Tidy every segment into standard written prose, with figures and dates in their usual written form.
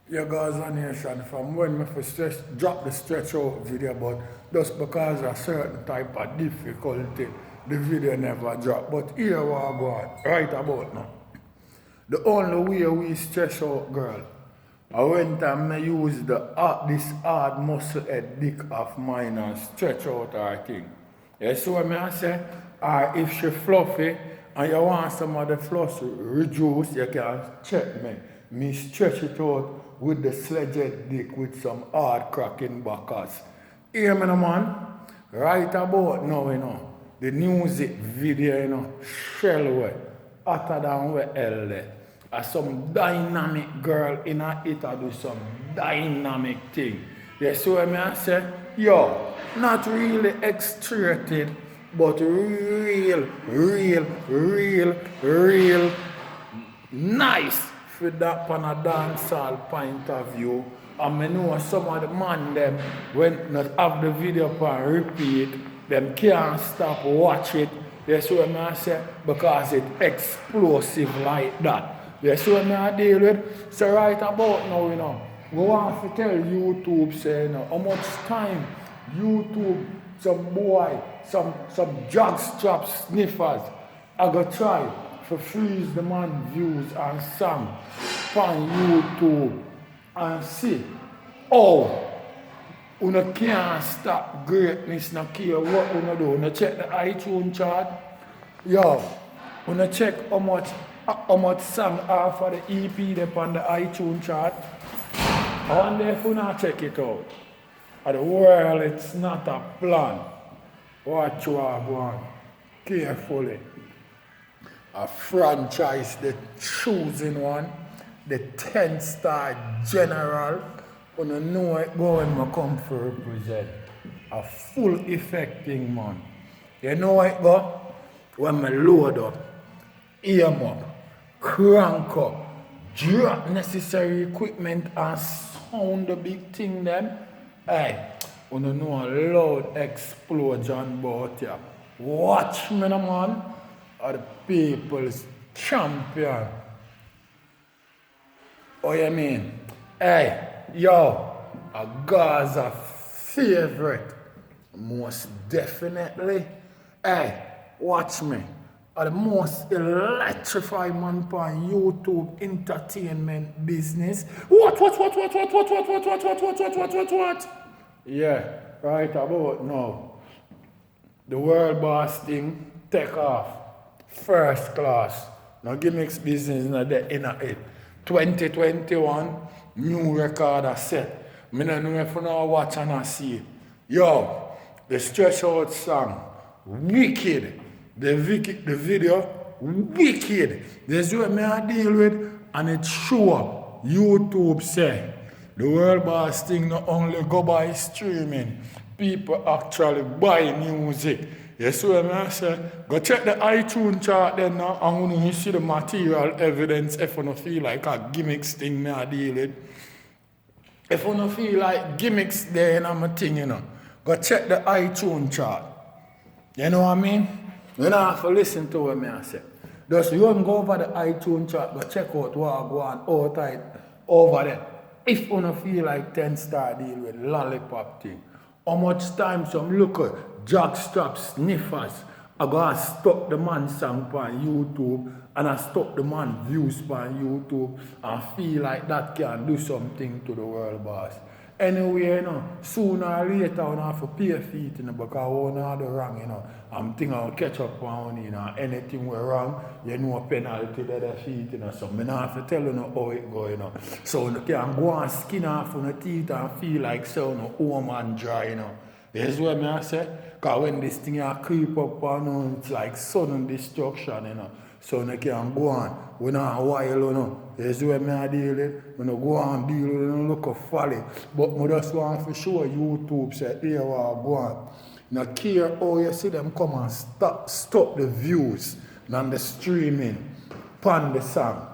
Your Gaza Nation from when me first drop the stretch out video, but just because of certain type of difficulty, the video never drop. But here we are going, right about now. The only way we stretch out, girl, I went and me use this hard muscle head dick of mine and stretch out her thing. You see what I say? Or if she fluffy and you want some of the fluff reduce, you can check me. Me stretch it out with the sledge head dick with some hard cracking backers. Hear me, no, man? Right about now, the music video, shell way, hotter than we hell there. Some dynamic girl in a it do some dynamic thing. You see what I say? Yo, not really extracted, but real nice for that from a dancehall point of view. And I know some of the man them when not have the video on repeat, them can't stop watch it. You see what I say? Because it's explosive like that. You see what I deal with? So right about now, we want to tell YouTube, say, how much time YouTube, some boy, some jockstrap sniffers, I go try to freeze the man views and song on YouTube and see, oh, you can't stop greatness, no care what you do. You check the iTunes chart, yo, you check how much song are for the EP they on the iTunes chart. I wonder if you not check it out. At the world, it's not a plan. Watch you are going carefully. A franchise, the choosing one, the 10-star general, when you know it going to come for represent. A full effecting man. You know it go? When I load up, aim up, crank up, drop necessary equipment and sound the big thing then. Hey, you know a loud explosion about you. Watch me, no, man. Are the people's champion. Oh, you mean? Hey, yo, a Gaza favorite. Most definitely. Hey, watch me. Are the most electrified man on YouTube entertainment business. What? Yeah, right about now. The world boss thing take off. First class. Now gimmicks business in it. 2021, new record are set. I don't know if you know watch and I see. Yo, the stretch out song, wicked. The video, wicked. This is what I deal with, and it sure YouTube say the world boss thing not only go by streaming, people actually buy music. You see what I say? Go check the iTunes chart then now, and when you see the material evidence, if you don't feel like a gimmicks thing I deal with. If you don't feel like gimmicks there, I'm a thing, go check the iTunes chart. You know what I mean? You don't have to listen to what I say. Just run go over the iTunes chart, go check out what I go on outside over there. If you don't feel like 10-star deal with lollipop thing, how much time some look at jockstrap sniffers I go and stop the man song on YouTube and I stop the man views on YouTube and feel like that can do something to the world boss. Anyway, sooner or later, I have to pay feet, because I won't do wrong, I'm thinking I'll catch up on, anything went wrong, penalty that I feet, so I don't have to tell you how it go, So you can go and skin off on the teeth and feel like so, home and dry, That's what I say, because when this thing creep up on, it's like sudden destruction, So you can go on. We not while, That's what I deal with. When you go on deal with look of folly. But I just want to show YouTube say, here we are going. Not care how you see them come and stop the views and the streaming pan the song.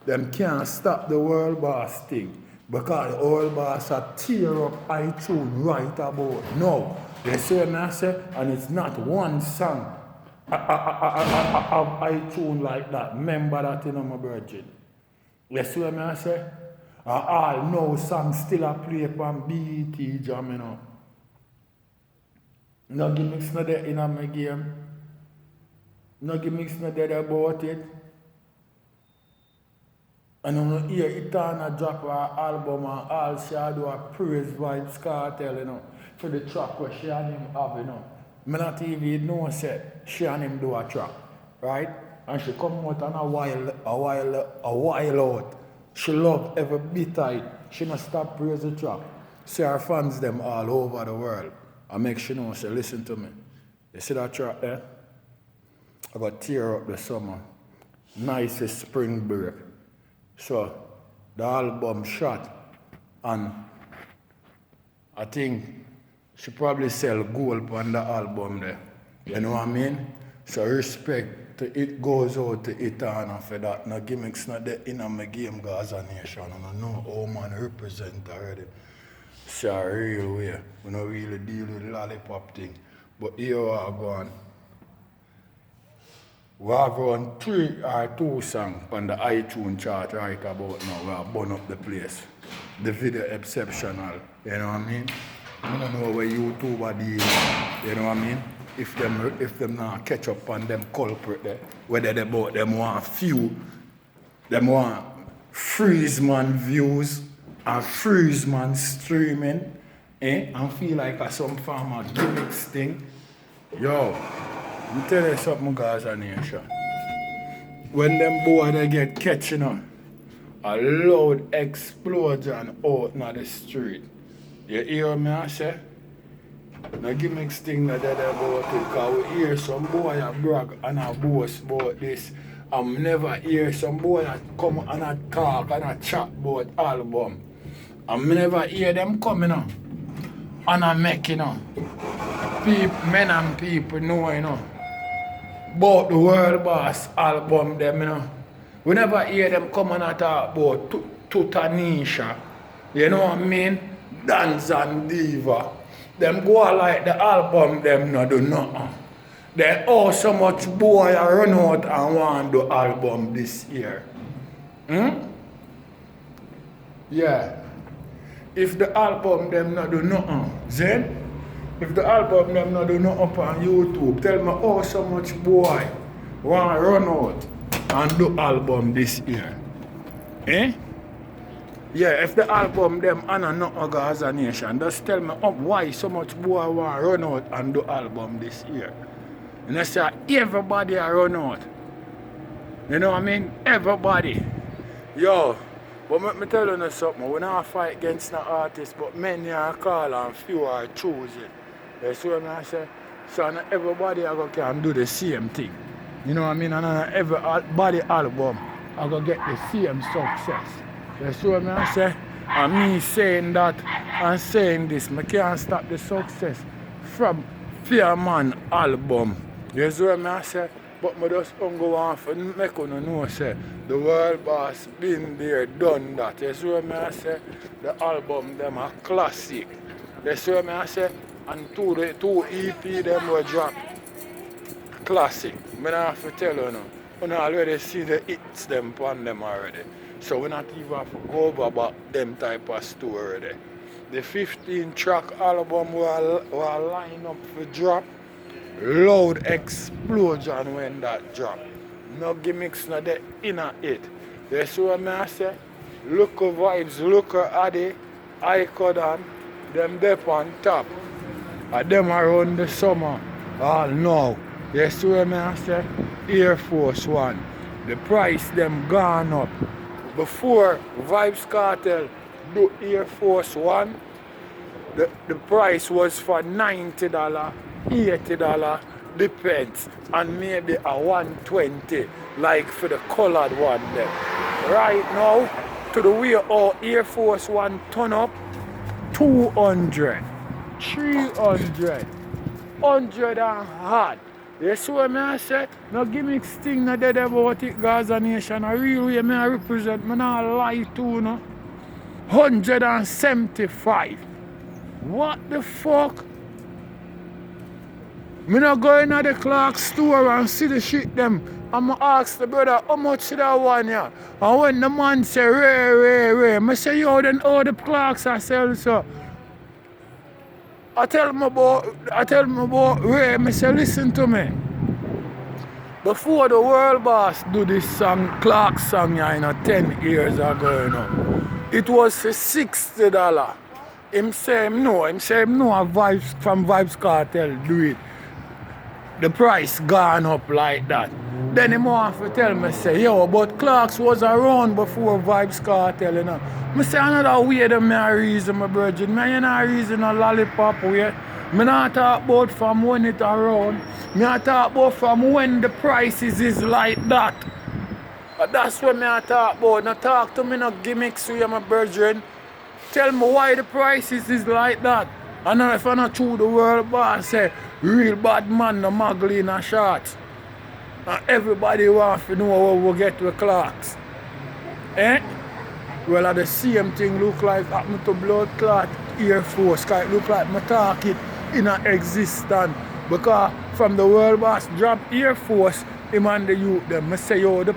Them can't stop the world boss thing. Because the world boss are tear up iTunes right about now. They say what I say, and it's not one song. I have iTunes like that. Remember that, my virgin. You see what I say? And all no songs still a play on BET jam, you know. No gimmicks no there in my game. No gimmicks no there about it. And when you hear Itana drop her album and all she do a praise vybz Kartel, you know, for the track where she and him have, you know. Me not even know say she and him do a track, right? And she come out on a while out. She love every bit of it. She not stop praise the track. See her fans them all over the world. I make she know, say, listen to me. You see that track there? I got tear up the summer. Nicest spring break. So the album shot and I think she probably sell gold on the album there. You know what I mean? So respect to it goes out to Itana for that. No gimmicks not there in my game Gaza Nation. And I know how man represent already. It's a real way. We don't really deal with lollipop thing. But here we are going. We have around 3 or 2 songs on the iTunes chart right about now. We have burn up the place. The video exceptional. You know what I mean? I don't know where YouTube are dealing. You know what I mean? If them not catch up on them culprit there, whether they bought them want them want freeze man views and freeze man streaming, and feel like some form of gimmicks thing. Yo, let me tell you something, Gaza Nation. When them boy they get catching up, a loud explosion out in the street. You hear me I say? No gimmicks thing that they about it, because we hear some boy a brag and a boast about this. I'm never hear some boy that come and a talk and a chat about album. I'm never hear them coming up and a make, you know. Men and people know, you know, about the World Boss album them, you know. We never hear them come and a talk about Tutanisha, you know what I mean? Dance and Diva. Them go like the album them not do nothing. They oh so much boy I run out and want the album this year. Yeah. If the album them not do nothing, then if the album them not do nothing up on YouTube, tell me oh so much boy want run out and do album this year. Yeah, if the album them and not Gaza Nation, just tell me up why so much boy want run out and do album this year. And I say everybody a run out. You know what I mean? Everybody. Yo, but let me tell you something. We don't fight against the artists, but many are call and few are choosing. You see what I say? So not everybody can do the same thing. You know what I mean? And not everybody album I go get the same success. You see what I say? And me saying that and saying this, I can't stop the success from Fearman album. You see what I say? But I just don't go on for make you know say the World Boss been there, done that. You see what I say? The album them are classic. You see what I say? And two EP them were dropped. Classic. I don't have to tell you now. You already see the hits them on them already. So we not even have to go over about them type of story there. The 15-track album were lined up for drop. Loud explosion when that drop. No gimmicks not there in it. You see what I say? Look at vybz, look at Addy, Icodon, them dep on top. And them around the summer. All now. You see what I say? Air Force One. The price them gone up. Before vybz Kartel do Air Force One, the price was for $90, $80, depends, and maybe a $120, like for the colored one there. Right now, to the way our Air Force One turn up, 200, 300, 100 and hard. You see what I say? No gimmicks thing not dead about it, Gaza Nation. A real way I represent, I not lie to you, no. 175. What the fuck? Me not go in the Clark store and see the shit them I'm ask the brother, how much should I want ya? And when the man say, Ray, I say, yo, then all the clocks I sell, so. I tell him about Ray, I say, listen to me. Before the world boss do this song, Clark song, 10 years ago, it was for $60. Him say him know a vibes from Vybz Kartel do it. The price gone up like that. Then him want to tell me, say, yo, but Clarks was around before Vybz Kartel, I say another way that I reason, my virgin. I ain't reason a lollipop way. I not talk about from when it around. I talk about from when the prices is like that. That's what I talk about. Now talk to me, no gimmicks with my virgin. Tell me why the prices is like that. And if I not true the world boss say, real bad man no muggle in a shorts. And everybody wants to know how we get with Clarks. Eh? Well, the same thing look like happened to blood clot Air Force. Cause it look like I talk it in a existence. Because from the world boss drop Air Force, him and the youth them, I say, yo, the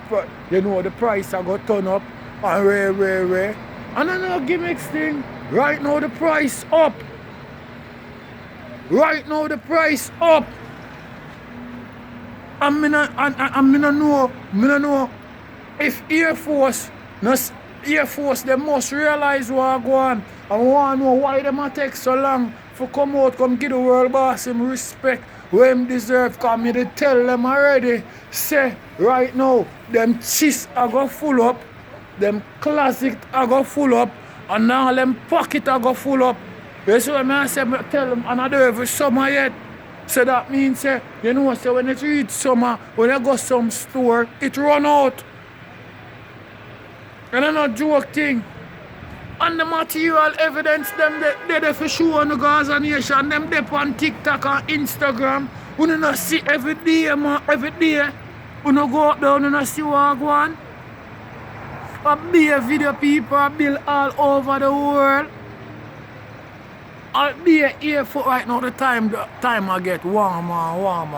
price I got turn up and Ray. And I know gimmicks thing. Right now the price up. Right now the price up. And I don't know if Air Force they must realize what go on. I want to know why them take so long for come out, come give the world boss him respect where him deserve. Cause me they tell them already, say right now, them chests are go full up, them closet are go full up, and now them pocket are go full up. That's what I say, I tell them, and I don't have summer yet. So that means, so when it reach summer, when I go some store, it run out. And I'm not joke thing. And the material evidence, them they for sure on the Gaza Nation, them they on TikTok and Instagram. We don't see every day, man, every day. We don't go up there, we don't see what go on. A big video people are built all over the world. I'll be here for right now, the time I get warmer and warmer.